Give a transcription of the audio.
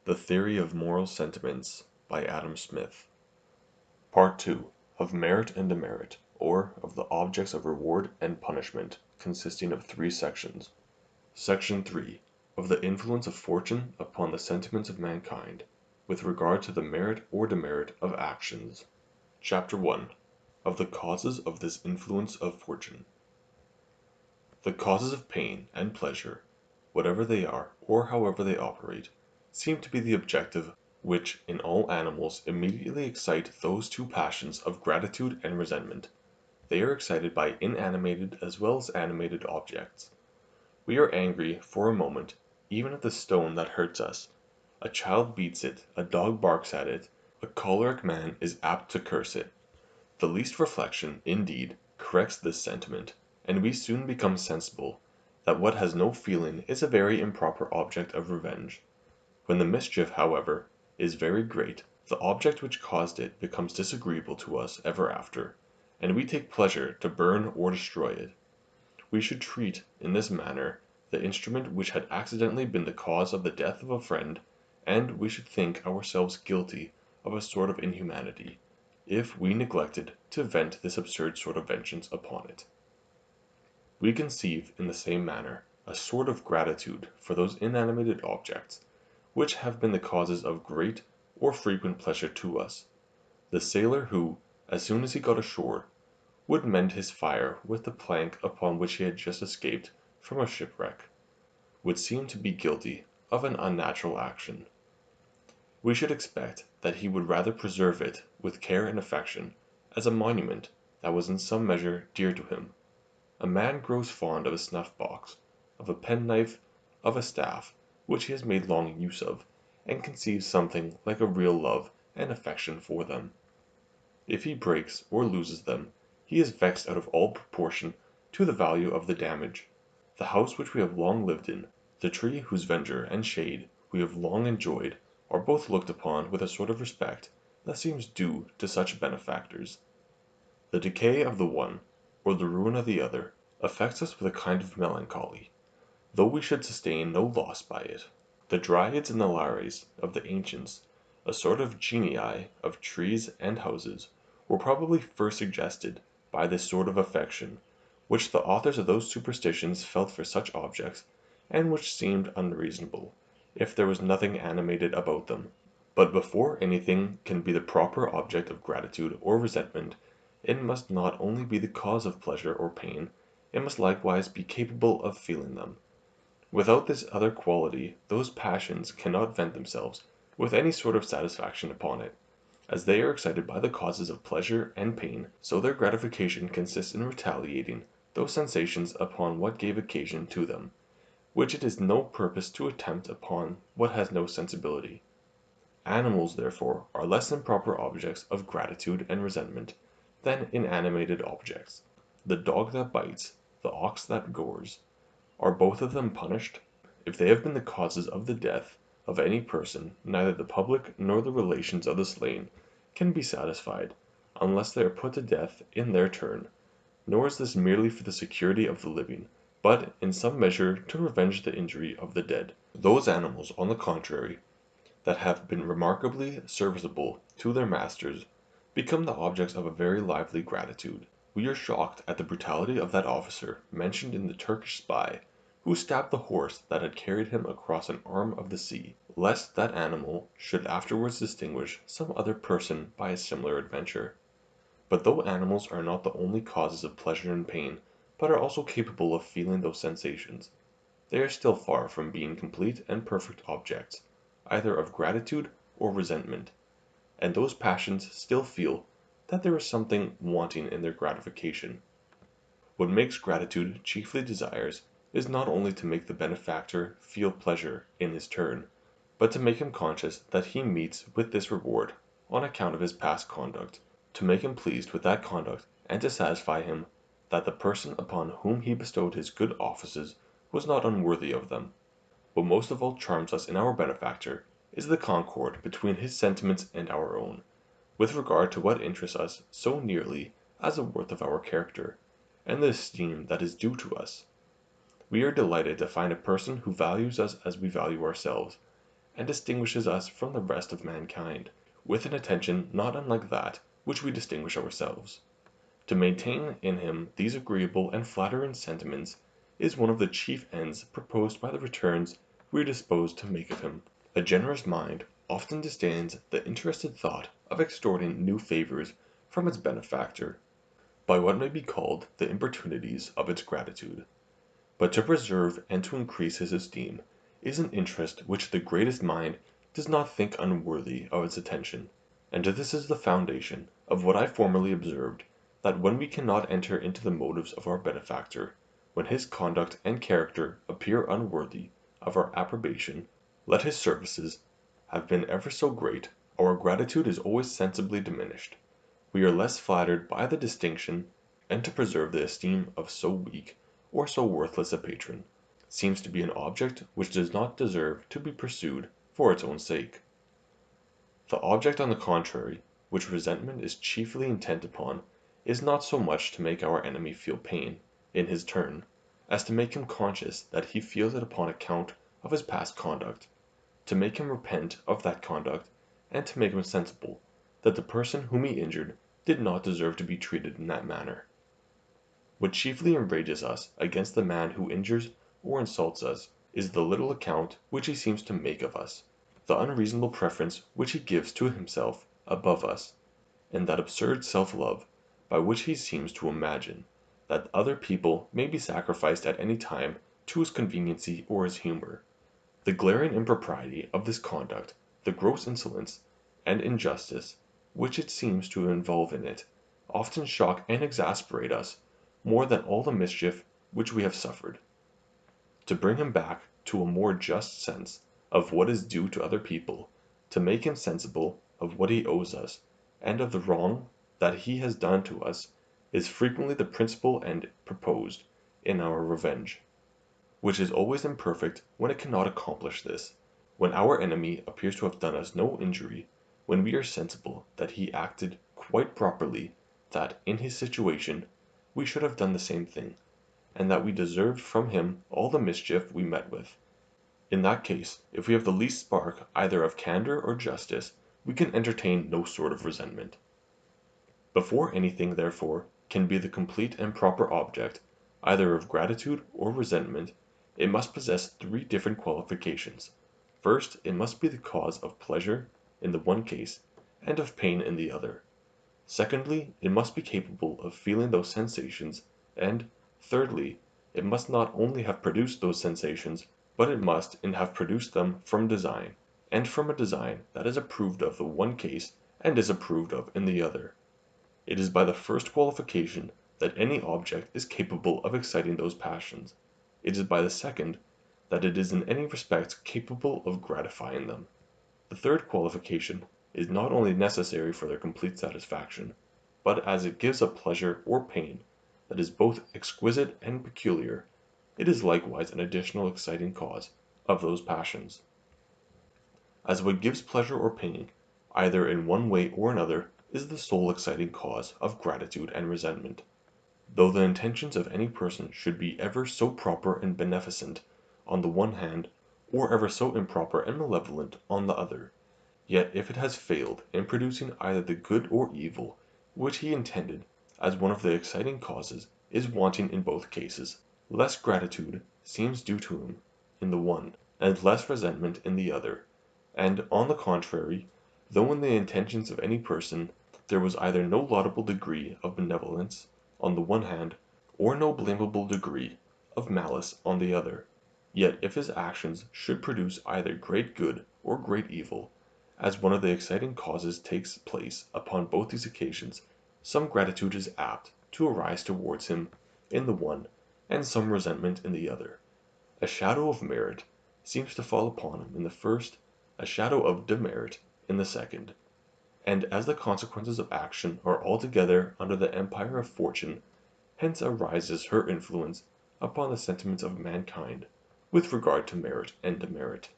The Theory of Moral Sentiments by Adam Smith. Part 2. Of Merit and Demerit, or of the Objects of Reward and Punishment, consisting of 3 sections. Section 3. Of the Influence of Fortune upon the Sentiments of Mankind, with regard to the merit or demerit of actions. Chapter 1. Of the Causes of this Influence of Fortune. The causes of pain and pleasure, whatever they are or however they operate, seem to be the objective which in all animals immediately excite those 2 passions of gratitude and resentment. They are excited by inanimated as well as animated objects. We are angry for a moment even at the stone that hurts us. A child beats it, a dog barks at it, a choleric man is apt to curse it. The least reflection, indeed, corrects this sentiment, and we soon become sensible that what has no feeling is a very improper object of revenge. When the mischief, however, is very great, the object which caused it becomes disagreeable to us ever after, and we take pleasure to burn or destroy it. We should treat in this manner the instrument which had accidentally been the cause of the death of a friend, and we should think ourselves guilty of a sort of inhumanity, if we neglected to vent this absurd sort of vengeance upon it. We conceive, in the same manner, a sort of gratitude for those inanimated objects, which have been the causes of great or frequent pleasure to us. The sailor who, as soon as he got ashore, would mend his fire with the plank upon which he had just escaped from a shipwreck, would seem to be guilty of an unnatural action. We should expect that he would rather preserve it with care and affection, as a monument that was in some measure dear to him. A man grows fond of a snuff-box, of a penknife, of a staff, which he has made long use of, and conceives something like a real love and affection for them. If he breaks or loses them, he is vexed out of all proportion to the value of the damage. The house which we have long lived in, the tree whose verdure and shade we have long enjoyed, are both looked upon with a sort of respect that seems due to such benefactors. The decay of the one, or the ruin of the other, affects us with a kind of melancholy, though we should sustain no loss by it. The Dryads and the Lares of the ancients, a sort of genii of trees and houses, were probably first suggested by this sort of affection, which the authors of those superstitions felt for such objects, and which seemed unreasonable, if there was nothing animated about them. But before anything can be the proper object of gratitude or resentment, it must not only be the cause of pleasure or pain, it must likewise be capable of feeling them. Without this other quality those passions cannot vent themselves with any sort of satisfaction upon it. As they are excited by the causes of pleasure and pain, so their gratification consists in retaliating those sensations upon what gave occasion to them, which it is no purpose to attempt upon what has no sensibility. Animals, therefore, are less improper objects of gratitude and resentment than inanimated objects. The dog that bites, the ox that gores, are both of them punished? If they have been the causes of the death of any person, neither the public nor the relations of the slain can be satisfied, unless they are put to death in their turn. Nor is this merely for the security of the living, but in some measure to revenge the injury of the dead. Those animals, on the contrary, that have been remarkably serviceable to their masters, become the objects of a very lively gratitude. We are shocked at the brutality of that officer mentioned in the Turkish Spy, who stabbed the horse that had carried him across an arm of the sea, lest that animal should afterwards distinguish some other person by a similar adventure. But though animals are not the only causes of pleasure and pain, but are also capable of feeling those sensations, they are still far from being complete and perfect objects, either of gratitude or resentment, and those passions still feel that there is something wanting in their gratification. What makes gratitude chiefly desires is not only to make the benefactor feel pleasure in his turn, but to make him conscious that he meets with this reward on account of his past conduct, to make him pleased with that conduct, and to satisfy him that the person upon whom he bestowed his good offices was not unworthy of them. What most of all charms us in our benefactor is the concord between his sentiments and our own, with regard to what interests us so nearly as the worth of our character, and the esteem that is due to us. We are delighted to find a person who values us as we value ourselves, and distinguishes us from the rest of mankind, with an attention not unlike that which we distinguish ourselves. To maintain in him these agreeable and flattering sentiments is one of the chief ends proposed by the returns we are disposed to make of him. A generous mind often disdains the interested thought of extorting new favors from its benefactor, by what may be called the importunities of its gratitude. But to preserve and to increase his esteem is an interest which the greatest mind does not think unworthy of its attention. And this is the foundation of what I formerly observed, that when we cannot enter into the motives of our benefactor, when his conduct and character appear unworthy of our approbation, let his services have been ever so great, our gratitude is always sensibly diminished. We are less flattered by the distinction, and to preserve the esteem of so weak or so worthless a patron, seems to be an object which does not deserve to be pursued for its own sake. The object, on the contrary, which resentment is chiefly intent upon, is not so much to make our enemy feel pain, in his turn, as to make him conscious that he feels it upon account of his past conduct, to make him repent of that conduct, and to make him sensible that the person whom he injured did not deserve to be treated in that manner. What chiefly enrages us against the man who injures or insults us is the little account which he seems to make of us, the unreasonable preference which he gives to himself above us, and that absurd self-love by which he seems to imagine that other people may be sacrificed at any time to his conveniency or his humor. The glaring impropriety of this conduct, the gross insolence and injustice which it seems to involve in it, often shock and exasperate us more than all the mischief which we have suffered. To bring him back to a more just sense of what is due to other people, to make him sensible of what he owes us, and of the wrong that he has done to us, is frequently the principal end proposed in our revenge, which is always imperfect when it cannot accomplish this. When our enemy appears to have done us no injury, when we are sensible that he acted quite properly, that, in his situation, we should have done the same thing, and that we deserved from him all the mischief we met with. In that case, if we have the least spark either of candor or justice, we can entertain no sort of resentment. Before anything, therefore, can be the complete and proper object, either of gratitude or resentment, it must possess three different qualifications. First, it must be the cause of pleasure in the one case, and of pain in the other. Secondly, it must be capable of feeling those sensations, and, thirdly, it must not only have produced those sensations, but it must have produced them from design, and from a design that is approved of the one case and disapproved of in the other. It is by the first qualification that any object is capable of exciting those passions. It is by the second that it is in any respect capable of gratifying them. The third qualification is not only necessary for their complete satisfaction, but as it gives a pleasure or pain that is both exquisite and peculiar, it is likewise an additional exciting cause of those passions. As what gives pleasure or pain, either in one way or another, is the sole exciting cause of gratitude and resentment. Though the intentions of any person should be ever so proper and beneficent on the one hand, or ever so improper and malevolent on the other, yet if it has failed in producing either the good or evil which he intended as one of the exciting causes, is wanting in both cases. Less gratitude seems due to him in the one, and less resentment in the other. And, on the contrary, though in the intentions of any person there was either no laudable degree of benevolence on the one hand, or no blamable degree of malice on the other, yet if his actions should produce either great good or great evil, as one of the exciting causes takes place upon both these occasions, some gratitude is apt to arise towards him in the one, and some resentment in the other. A shadow of merit seems to fall upon him in the first, a shadow of demerit in the second. And as the consequences of action are altogether under the empire of fortune, hence arises her influence upon the sentiments of mankind with regard to merit and demerit.